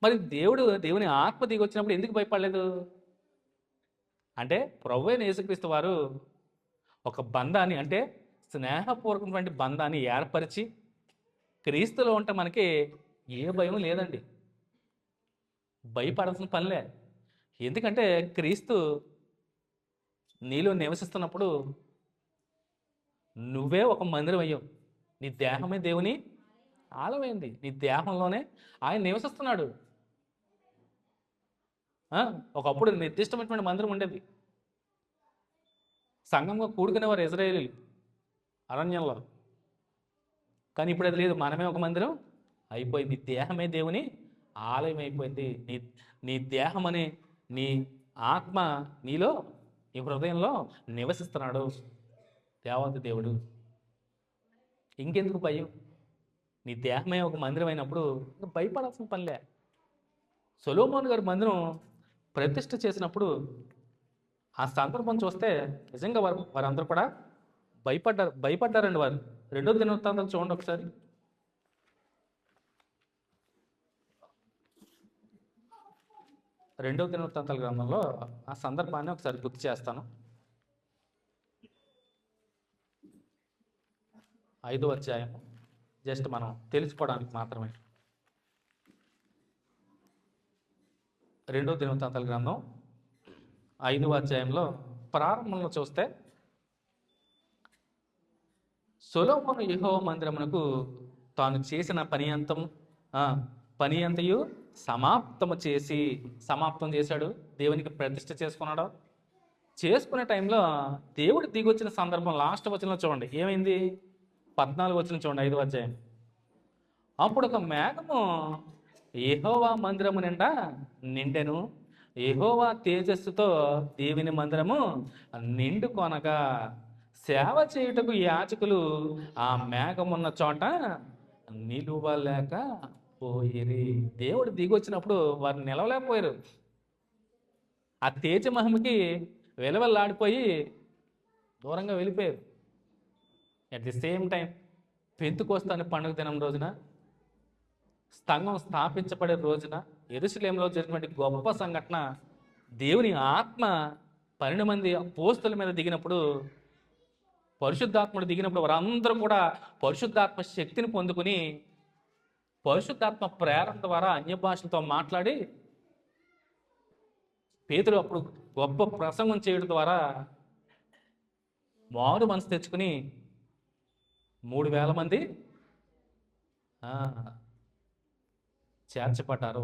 మరి దేవుని ఆత్మ దిగి వచ్చినప్పుడు ఎందుకు భయపడలేదు? అంటే ప్రభువైన యేసుక్రీస్తు వారు ఒక బంధాన్ని, అంటే స్నేహపూర్వకమైనటువంటి బంధాన్ని ఏర్పరిచి, క్రీస్తులో ఉంటే మనకి ఏ భయం లేదండి. భయపడాల్సిన పనిలే. ఎందుకంటే క్రీస్తు నీలో నివసిస్తున్నప్పుడు నువ్వే ఒక మందిరం అయ్యావు. నీ దేహమే దేవుని ఆలమైంది. నీ దేహంలోనే ఆయన నివసిస్తున్నాడు. ఒకప్పుడు నిర్దిష్టమైనటువంటి మందిరం ఉండేది. సంఘంగా కూడుకునేవారు ఇజ్రాయేలీలు అరణ్యంలో. కానీ ఇప్పుడు అది లేదు. మనమే ఒక మందిరం అయిపోయింది. దేహమే దేవుని ఆలయం అయిపోయింది. నీ నీ దేహం అనే నీ ఆత్మ నీలో, నీ హృదయంలో నివసిస్తున్నాడు దేవాది దేవుడు. ఇంకెందుకు భయం? నీ దేహమే ఒక మందిరం అయినప్పుడు భయపడాల్సిన పనిలే. సొలొమోను గారి మందిరం ప్రతిష్ఠ చేసినప్పుడు ఆ సందర్భం చూస్తే నిజంగా వారందరూ కూడా భయపడ్డారండి వారు. 2వ దినవృత్తాంతాలు చూడండి ఒకసారి. 2వ దినవృత్తాంతాల గ్రంథంలో ఆ సందర్భాన్ని ఒకసారి గుర్తు చేస్తాను. 5వ అధ్యాయం, జస్ట్ మనం తెలుసుకోవడానికి మాత్రమే. 2వ దినవృత్తాంతాల గ్రంథం 5వ అధ్యాయంలో ప్రారంభంలో చూస్తే, సొలొమోను యెహోవా మందిరమునకు తాను చేసిన పని అంతయు సమాప్తం చేశాడు. దేవునికి ప్రతిష్ఠ చేసుకున్నాడు. చేసుకునే టైంలో దేవుడు దిగొచ్చిన సందర్భం లాస్ట్ వచనంలో చూడండి ఏమైంది. 14 వచనం చూడండి, 5వ అధ్యాయం. అప్పుడు ఒక మేఘము యెహోవా మందిరము నిండా నిండెను. యెహోవా తేజస్సుతో దేవుని మందిరము నిండుకొనగా సేవ చేయుటకు యాజకులు ఆ మేఘమున్న చోట నిలువలేక పోయిరి. దేవుడు దిగొచ్చినప్పుడు వారు నిలవలేకపోయారు. ఆ తేజ మహిమకి వెలవెల్లాడిపోయి దూరంగా వెళ్ళిపోయారు. At the same time Pentecost పండుగ దినం రోజున, సంఘం స్థాపించబడే రోజున, యెరూషలేములో జరిగినటువంటి గొప్ప సంఘటన, దేవుని ఆత్మ 12 మంది అపోస్తలుల మీద దిగినప్పుడు, పరిశుద్ధాత్ముడు దిగినప్పుడు వారందరూ కూడా పరిశుద్ధాత్మ శక్తిని పొందుకుని, పరిశుద్ధాత్మ ప్రేరణ ద్వారా అన్య భాషలతో మాట్లాడి, పేతురు అప్పుడు గొప్ప ప్రసంగం చేయడం ద్వారా మారు మనసు తెచ్చుకుని 3000 మంది చేర్చబడ్డారు.